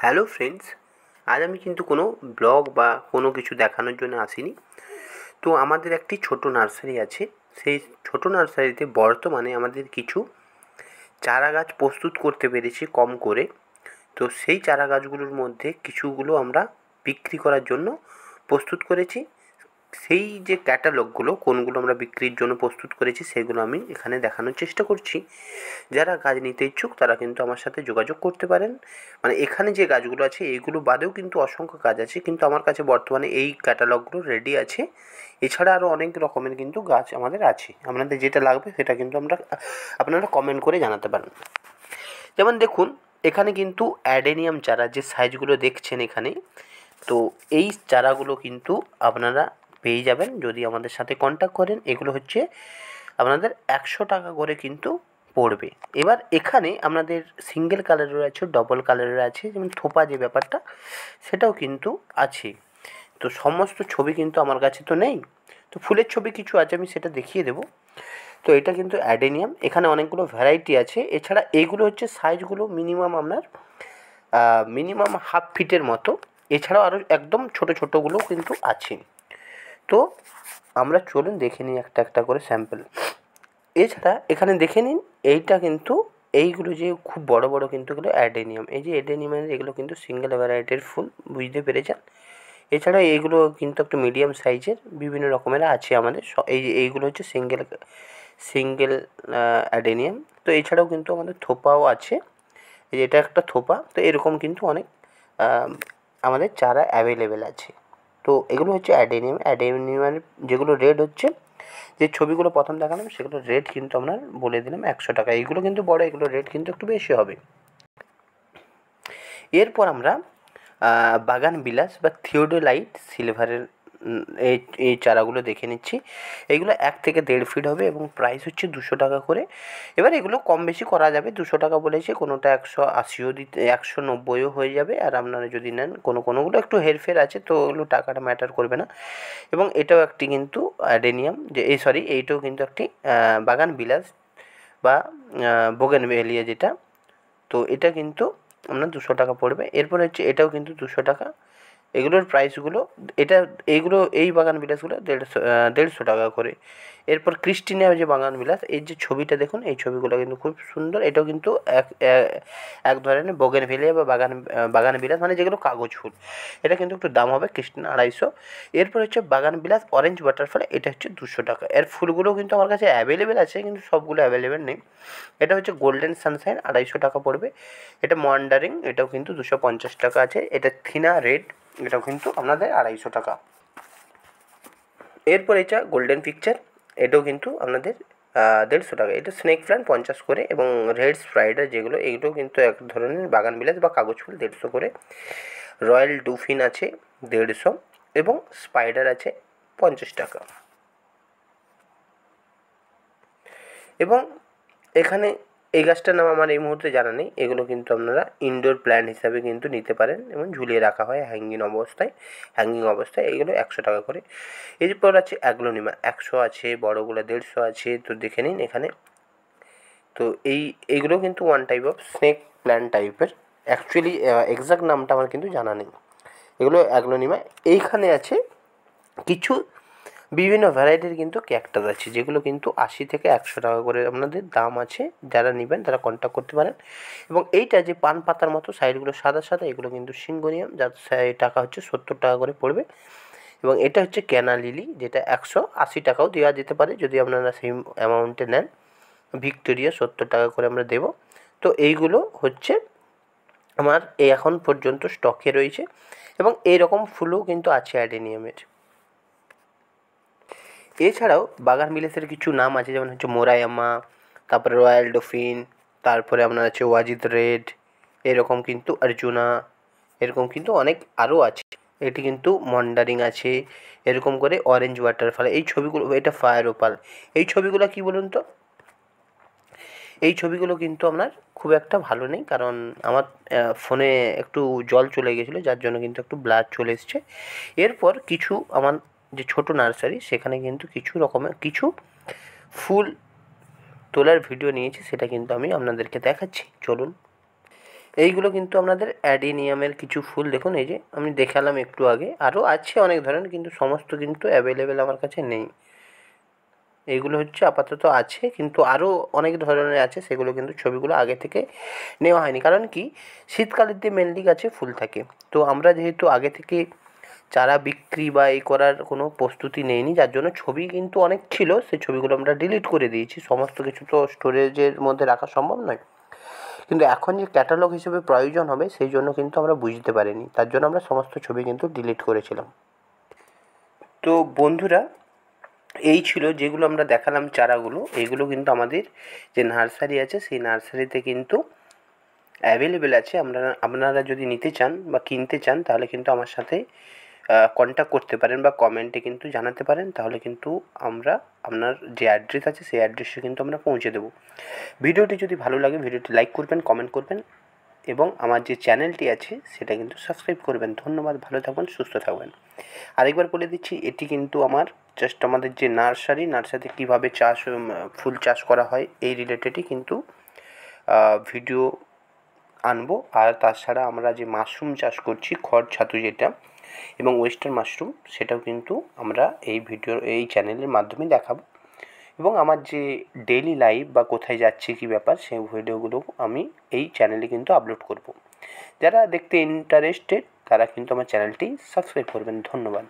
Hello friends, আজ আমি কিন্তু কোনো ব্লগ বা কোনো কিছু দেখানোর জন্য আসিনি। তো আমাদের একটি ছোট নার্সারি আছে। সেই ছোট নার্সারিতে বর্তমানে আমাদের কিছু চারা গাছ প্রস্তুত করতে পেরেছি কম করে। তো সেই চারা গাছগুলোর মধ্যে কিছুগুলো আমরা বিক্রি করার জন্য প্রস্তুত করেছি। সেই যে ক্যাটালগগুলো কোনগুলো আমরা বিক্রির জন্য প্রস্তুত করেছি সেগুলো আমি এখানে দেখানোর চেষ্টা করছি। যারা গাছ নিতে ইচ্ছুক তারা কিন্তু আমার সাথে যোগাযোগ করতে পারেন। মানে এখানে যে গাছগুলো আছে এইগুলো বাদেও কিন্তু অসংখ্য গাছ আছে, কিন্তু আমার কাছে বর্তমানে এই ক্যাটালগগুলো রেডি আছে। এছাড়া আরও অনেক রকমের কিন্তু গাছ আমাদের আছে। আপনাদের যেটা লাগবে সেটা কিন্তু আপনারা কমেন্ট করে জানাতে পারেন। যেমন দেখুন, এখানে কিন্তু অ্যাডেনিয়াম চারা যে সাইজগুলো দেখছেন এখানে, তো এই চারাগুলো কিন্তু আপনারা পেয়ে যাবেন যদি আমাদের সাথে কন্ট্যাক্ট করেন। এগুলো হচ্ছে আপনাদের 100 টাকা করে কিন্তু পড়বে। এবার এখানে আপনাদের সিঙ্গেল কালারের আছে, ডবল কালারের আছে, যেমন থোপা যে ব্যাপারটা সেটাও কিন্তু আছে। তো সমস্ত ছবি কিন্তু আমার কাছে তো নেই, তো ফুলের ছবি কিছু আছে, আমি সেটা দেখিয়ে দেবো। তো এটা কিন্তু অ্যাডেনিয়াম, এখানে অনেকগুলো ভ্যারাইটি আছে। এছাড়া এইগুলো হচ্ছে সাইজগুলো মিনিমাম আপনার মিনিমাম হাফ ফিটের মতো। এছাড়াও আরও একদম ছোটো ছোটোগুলোও কিন্তু আছে। তো আমরা চলুন দেখে নিই একটা একটা করে স্যাম্পল। এছাড়া এখানে দেখে নিন, এইটা কিন্তু এইগুলো যে খুব বড় বড় কিন্তু এগুলো অ্যাডেনিয়াম। এই যে অ্যাডেনিয়ামের এগুলো কিন্তু সিঙ্গেল ভ্যারাইটির ফুল, বুঝতে পেরেছেন। এছাড়া এইগুলো কিন্তু একটু মিডিয়াম সাইজের বিভিন্ন রকমের আছে আমাদের। এই যে এইগুলো হচ্ছে সিঙ্গেল সিঙ্গেল অ্যাডেনিয়াম। তো এছাড়াও কিন্তু আমাদের থোপাও আছে। এই যে এটা একটা থোপা। তো এরকম কিন্তু অনেক আমাদের চারা অ্যাভেলেবেল আছে। তো এগুলো হচ্ছে অ্যাডেনিয়াম। অ্যাডেনিয়ামের যেগুলো রেট হচ্ছে, যে ছবিগুলো প্রথম দেখালাম সেগুলোর রেট কিন্তু আপনার বলে দিলাম 100 টাকা। এইগুলো কিন্তু বড়, এগুলোর রেট কিন্তু একটু বেশি হবে। এরপর আমরা বাগান বিলাস বা থিওডোলাইট সিলভারের এই এই চারাগুলো দেখে নিচ্ছি। এইগুলো 1 থেকে 1.5 ফিট হবে এবং প্রাইস হচ্ছে 200 টাকা করে। এবার এগুলো কম বেশি করা যাবে। 200 টাকা বলেছে, কোনোটা 180ও দিতে, 190ও হয়ে যাবে। আর আপনারা যদি নেন, কোনোগুলো একটু হেরফের আছে, তো ওগুলো টাকাটা ম্যাটার করবে না। এবং এটাও একটি কিন্তু অ্যাডেনিয়াম, যে এইটাও কিন্তু একটি বাগান বিলাস বা বোগেনভেলিয়া যেটা। তো এটা কিন্তু আপনার 200 টাকা পড়বে। এরপর হচ্ছে এটাও কিন্তু 200 টাকা। এগুলোর প্রাইসগুলো, এইগুলো এই বাগান বিলাসগুলো 150 টাকা করে। এরপর ক্রিস্টিনা যে বাগান বিলাস, এই যে ছবিটা দেখুন, এই ছবিগুলো কিন্তু খুব সুন্দর। এটাও কিন্তু এক ধরনের বোগেনভেলিয়া বা বাগান বিলাস, মানে যেগুলো কাগজ ফুল। এটা কিন্তু একটু দাম হবে, ক্রিস্টিনা 250। এরপর হচ্ছে বাগান বিলাস অরেঞ্জ বাটারফ্লাই, এটা হচ্ছে 200 টাকা। এর ফুলগুলোও কিন্তু আমার কাছে অ্যাভেলেবেল আছে, কিন্তু সবগুলো অ্যাভেলেবেল নেই। এটা হচ্ছে গোল্ডেন সানশাইন, 250 টাকা পড়বে। এটা মন্ডারিং, এটাও কিন্তু 250 টাকা আছে। এটা থিনা রেড, এটাও কিন্তু আপনাদের 250 টাকা। এরপর এটা গোল্ডেন পিকচার, এটাও কিন্তু আপনাদের 150 টাকা। এটা স্নেক প্ল্যান্ট 50 করে, এবং রেড স্প্রাইডার যেগুলো, এগুলোও কিন্তু এক ধরনের বাগান বিলাস বা কাগজ ফুল, 150 করে। রয়্যাল ডুফিন আছে 150, এবং স্পাইডার আছে 50 টাকা। এবং এখানে এই গাছটার নাম আমার এই মুহূর্তে জানা নেই। এগুলো কিন্তু আপনারা ইনডোর প্ল্যান্ট হিসাবে কিন্তু নিতে পারেন, এবং ঝুলিয়ে রাখা হয় হ্যাঙ্গিং অবস্থায়। এগুলো 100 টাকা করে। এরপর আছে অ্যাগ্লোনিমা, 100 আছে, বড়গুলো 150 আছে। তো দেখে নিন এখানে। তো এইগুলো কিন্তু one type of snake plant টাইপের। অ্যাকচুয়ালি এক্সাক্ট নামটা আমার কিন্তু জানা নেই। এগুলো অ্যাগ্লোনিমা। এইখানে আছে কিছু বিভিন্ন ভ্যারাইটির কিন্তু ক্যাকটাস আছে, যেগুলো কিন্তু 80 থেকে 100 টাকা করে আপনাদের দাম আছে। যারা নেবেন তারা কন্ট্যাক্ট করতে পারেন। এবং এইটা যে পান পাতার মতো সাইডগুলো সাদা সাদা, এগুলো কিন্তু সিঙ্গোনিয়াম, যার টাকা হচ্ছে 70 টাকা করে পড়বে। এবং এটা হচ্ছে ক্যানা লিলি, যেটা 180 টাকাও দেওয়া যেতে পারে যদি আপনারা সেই অ্যামাউন্টে নেন। ভিক্টোরিয়া 70 টাকা করে আমরা দেবো। তো এইগুলো হচ্ছে আমার এখন পর্যন্ত স্টকে রয়েছে। এবং এইরকম ফুলও কিন্তু আছে অ্যাডেনিয়ামের। এছাড়াও বাগান বিলাসের কিছু নাম আছে, যেমন হচ্ছে মোরায়ামা, তারপরে রয়্যাল ডফিন, তারপরে আপনার আছে ওয়াজিদ রেড, এরকম কিন্তু অর্জুনা, এরকম কিন্তু অনেক আরও আছে। এটি কিন্তু মন্ডারিং আছে, এরকম করে অরেঞ্জ ওয়াটারফল। এই ছবিগুলো, এটা ফায়ার ওপাল। এই ছবিগুলো কী বলুন তো, এই ছবিগুলো কিন্তু আপনার খুব একটা ভালো নেই, কারণ আমার ফোনে একটু জল চলে গেছিলো, যার জন্য কিন্তু একটু ব্লার চলে এসছে। এরপর কিছু আমার যে ছোটো নার্সারি, সেখানে কিন্তু কিছু রকমের কিছু ফুল তোলার ভিডিও নিয়েছি, সেটা কিন্তু আমি আপনাদেরকে দেখাচ্ছি, চলুন। এইগুলো কিন্তু আপনাদের অ্যাডিনিয়ামের কিছু ফুল, দেখুন এই যে আমি দেখালাম একটু আগে, আরও আছে অনেক ধরনের, কিন্তু সমস্ত কিন্তু অ্যাভেলেবেল আমার কাছে নেই। এইগুলো হচ্ছে আপাতত আছে, কিন্তু আরও অনেক ধরনের আছে, সেগুলো কিন্তু ছবিগুলো আগে থেকে নেওয়া হয়নি। কারণ কি, শীতকালেতে মেনলি গাছে ফুল থাকে, তো আমরা যেহেতু আগে থেকে চারা বিক্রি বা এই করার কোনো প্রস্তুতি নেইনি, যার জন্য ছবি কিন্তু অনেক ছিল, সেই ছবিগুলো আমরা ডিলিট করে দিয়েছি। সমস্ত কিছু তো স্টোরেজের মধ্যে রাখা সম্ভব নয়, কিন্তু এখন যে ক্যাটালগ হিসেবে প্রয়োজন হবে সেই জন্য কিন্তু আমরা বুঝতে পারিনি, তার জন্য আমরা সমস্ত ছবি কিন্তু ডিলিট করেছিলাম। তো বন্ধুরা, এই ছিল যেগুলো আমরা দেখালাম চারাগুলো, এইগুলো কিন্তু আমাদের যে নার্সারি আছে সেই নার্সারিতে কিন্তু অ্যাভেলেবেল আছে। আপনারা যদি নিতে চান বা কিনতে চান তাহলে কিন্তু আমার সাথে কন্ট্যাক্ট করতে পারেন বা কমেন্টে কিন্তু জানাতে পারেন, তাহলে কিন্তু আমরা আপনার যে অ্যাড্রেস আছে সেই অ্যাড্রেসে কিন্তু আমরা পৌঁছে দেবো। ভিডিওটি যদি ভালো লাগে ভিডিওটি লাইক করবেন, কমেন্ট করবেন এবং আমার যে চ্যানেলটি আছে সেটা কিন্তু সাবস্ক্রাইব করবেন। ধন্যবাদ, ভালো থাকবেন, সুস্থ থাকবেন। আরেকবার বলে দিচ্ছি, এটি কিন্তু আমার জাস্ট আমাদের যে নার্সারিতে কীভাবে ফুল চাষ করা হয় এই রিলেটেডই কিন্তু ভিডিও আনবো। আর তাছাড়া আমরা যে মাশরুম চাষ করছি, খড় ছাতু যেটা, এবং ওয়েস্টার্ন মাশরুম, সেটাও কিন্তু আমরা এই চ্যানেলের মাধ্যমে দেখাবো। এবং আমার যে ডেইলি লাইফ বা কোথায় যাচ্ছি কী ব্যাপার সেই ভিডিওগুলো আমি এই চ্যানেলে কিন্তু আপলোড করব। যারা দেখতে ইন্টারেস্টেড তারা কিন্তু আমার চ্যানেলটি সাবস্ক্রাইব করবেন। ধন্যবাদ।